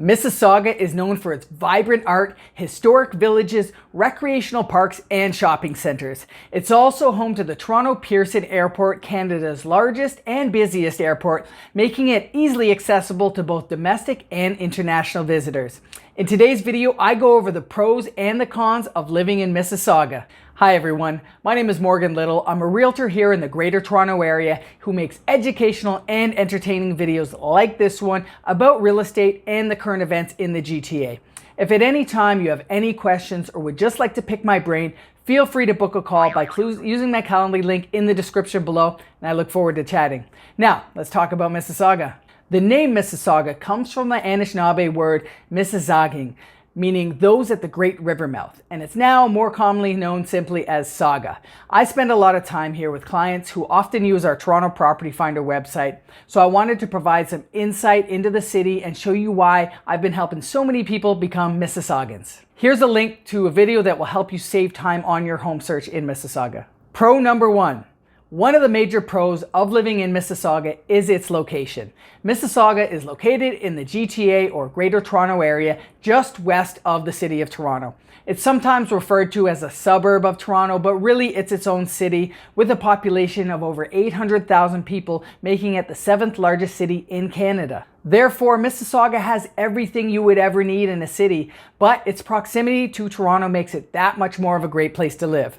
Mississauga is known for its vibrant art, historic villages, recreational parks, and shopping centers. It's also home to the Toronto Pearson Airport, Canada's largest and busiest airport, making it easily accessible to both domestic and international visitors. In today's video, I go over the pros and the cons of living in Mississauga. Hi everyone, my name is Morgan Little. I'm a realtor here in the Greater Toronto Area who makes educational and entertaining videos like this one about real estate and the current events in the GTA. If at any time you have any questions or would just like to pick my brain, feel free to book a call by using my Calendly link in the description below, and I look forward to chatting. Now, let's talk about Mississauga. The name Mississauga comes from the Anishinaabe word Mississaugan, meaning those at the great river mouth, and it's now more commonly known simply as Sauga. I spend a lot of time here with clients who often use our Toronto Property Finder website, so I wanted to provide some insight into the city and show you why I've been helping so many people become Mississaugans. Here's a link to a video that will help you save time on your home search in Mississauga. Pro number one. One of the major pros of living in Mississauga is its location. Mississauga is located in the GTA or Greater Toronto Area, just west of the city of Toronto. It's sometimes referred to as a suburb of Toronto, but really it's its own city with a population of over 800,000 people, making it the 7th largest city in Canada. Therefore, Mississauga has everything you would ever need in a city, but its proximity to Toronto makes it that much more of a great place to live.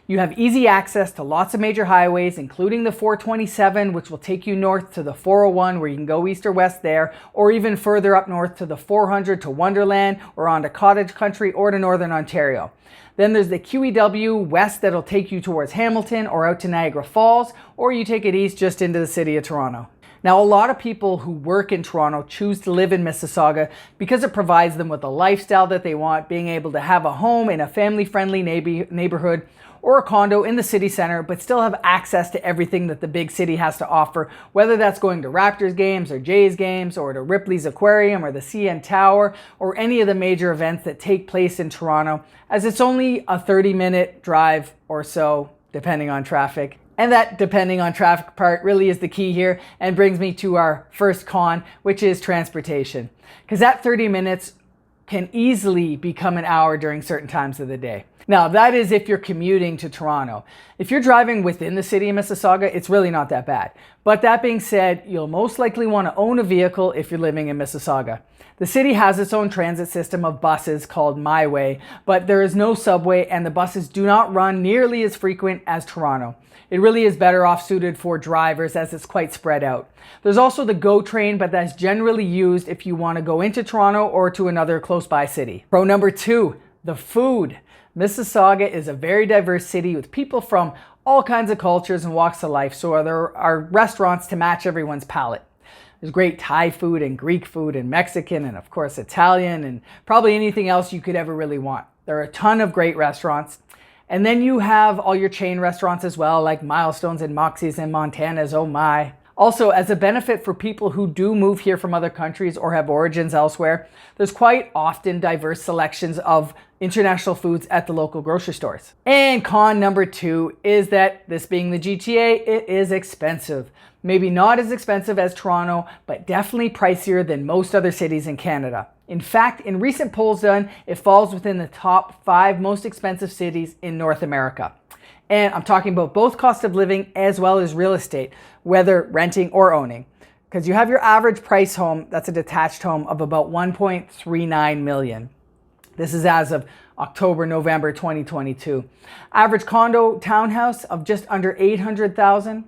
You have easy access to lots of major highways, including the 427, which will take you north to the 401, where you can go east or west there, or even further up north to the 400 to Wonderland, or on to Cottage Country, or to Northern Ontario. Then there's the QEW west that'll take you towards Hamilton or out to Niagara Falls, or you take it east just into the city of Toronto. Now, a lot of people who work in Toronto choose to live in Mississauga because it provides them with the lifestyle that they want, being able to have a home in a family-friendly neighborhood or a condo in the city center, but still have access to everything that the big city has to offer, whether that's going to Raptors games or Jays games or to Ripley's Aquarium or the CN Tower or any of the major events that take place in Toronto, as it's only a 30-minute drive or so, depending on traffic. And that depending on traffic part really is the key here and brings me to our first con, which is transportation. Because that 30 minutes can easily become an hour during certain times of the day. Now, that is if you're commuting to Toronto. If you're driving within the city of Mississauga, it's really not that bad. But that being said, you'll most likely want to own a vehicle if you're living in Mississauga. The city has its own transit system of buses called My Way, but there is no subway and the buses do not run nearly as frequent as Toronto. It really is better off suited for drivers as it's quite spread out. There's also the GO train, but that's generally used if you want to go into Toronto or to another close by city. Pro number two, the food. Mississauga is a very diverse city with people from all kinds of cultures and walks of life, so there are restaurants to match everyone's palate. There's great Thai food and Greek food and Mexican and of course Italian and probably anything else you could ever really want. There are a ton of great restaurants. And then you have all your chain restaurants as well, like Milestones and Moxie's and Montana's, oh my. Also, as a benefit for people who do move here from other countries or have origins elsewhere, there's quite often diverse selections of international foods at the local grocery stores. And con number two is that, this being the GTA, it is expensive. Maybe not as expensive as Toronto, but definitely pricier than most other cities in Canada. In fact, in recent polls done, it falls within the top 5 most expensive cities in North America. And I'm talking about both cost of living as well as real estate, whether renting or owning. Because you have your average price home, that's a detached home, of about $1.39 million. This is as of October, November 2022. Average condo townhouse of just under $800,000.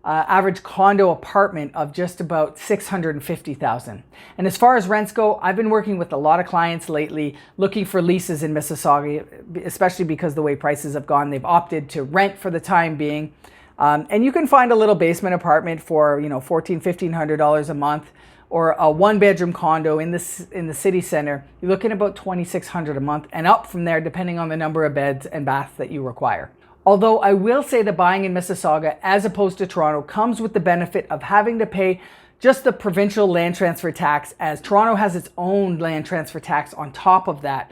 Average condo apartment of just about $650,000. And as far as rents go, I've been working with a lot of clients lately looking for leases in Mississauga, especially because the way prices have gone, they've opted to rent for the time being. And you can find a little basement apartment for, $1,400-$1,500 a month, or a 1-bedroom condo in the city center. You're looking at about $2,600 a month and up from there depending on the number of beds and baths that you require. Although I will say that buying in Mississauga, as opposed to Toronto, comes with the benefit of having to pay just the provincial land transfer tax, as Toronto has its own land transfer tax on top of that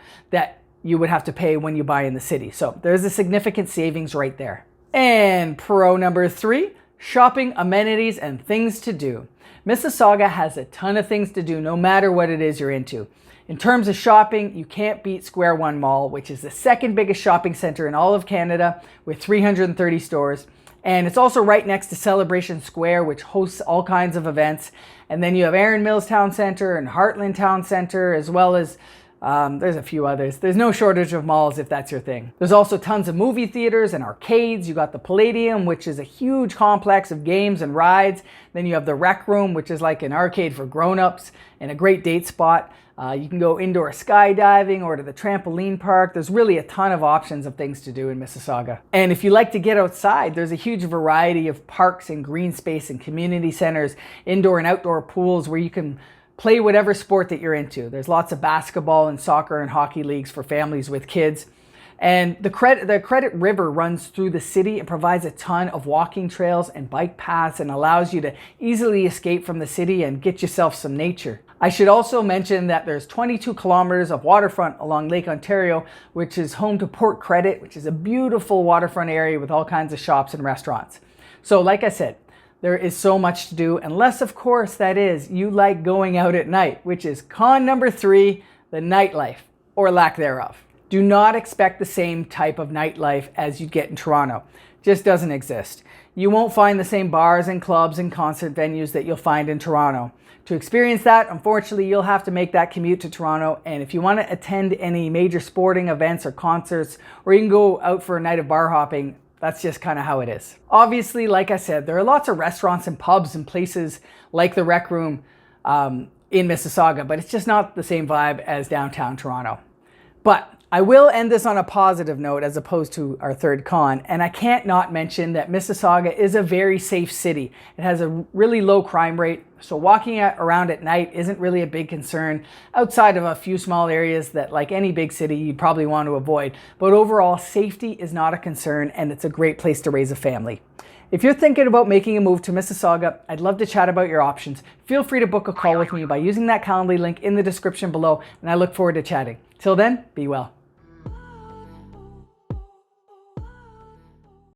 you would have to pay when you buy in the city. So there's a significant savings right there. And pro number three, Shopping, amenities, and things to do. Mississauga has a ton of things to do no matter what it is you're into. In terms of shopping, you can't beat Square One Mall, which is the second biggest shopping center in all of Canada with 330 stores. And it's also right next to Celebration Square, which hosts all kinds of events. And then you have Erin Mills Town Center and Heartland Town Center, as well as there's a few others. There's no shortage of malls if that's your thing. There's also tons of movie theaters and arcades. You got the Palladium, which is a huge complex of games and rides. Then you have the Rec Room, which is like an arcade for grown-ups and a great date spot. You can go indoor skydiving or to the trampoline park. There's really a ton of options of things to do in Mississauga. And if you like to get outside, there's a huge variety of parks and green space and community centers, indoor and outdoor pools where you can play whatever sport that you're into. There's lots of basketball and soccer and hockey leagues for families with kids. And the Credit River runs through the city and provides a ton of walking trails and bike paths and allows you to easily escape from the city and get yourself some nature. I should also mention that there's 22 kilometers of waterfront along Lake Ontario, which is home to Port Credit, which is a beautiful waterfront area with all kinds of shops and restaurants. So like I said, there is so much to do, unless of course that is you like going out at night, which is con number 3, the nightlife, or lack thereof. Do not expect the same type of nightlife as you get in Toronto. Just doesn't exist. You won't find the same bars and clubs and concert venues that you'll find in Toronto. To experience that, unfortunately, you'll have to make that commute to Toronto, and if you want to attend any major sporting events or concerts, or you can go out for a night of bar hopping, that's just kind of how it is. Obviously, like I said, there are lots of restaurants and pubs and places like the Rec Room in Mississauga, but it's just not the same vibe as downtown Toronto. But I will end this on a positive note as opposed to our third con, and I can't not mention that Mississauga is a very safe city. It has a really low crime rate, so walking around at night isn't really a big concern outside of a few small areas that, like any big city, you'd probably want to avoid. But overall, safety is not a concern, and it's a great place to raise a family. If you're thinking about making a move to Mississauga, I'd love to chat about your options. Feel free to book a call with me by using that Calendly link in the description below, and I look forward to chatting. Till then, be well.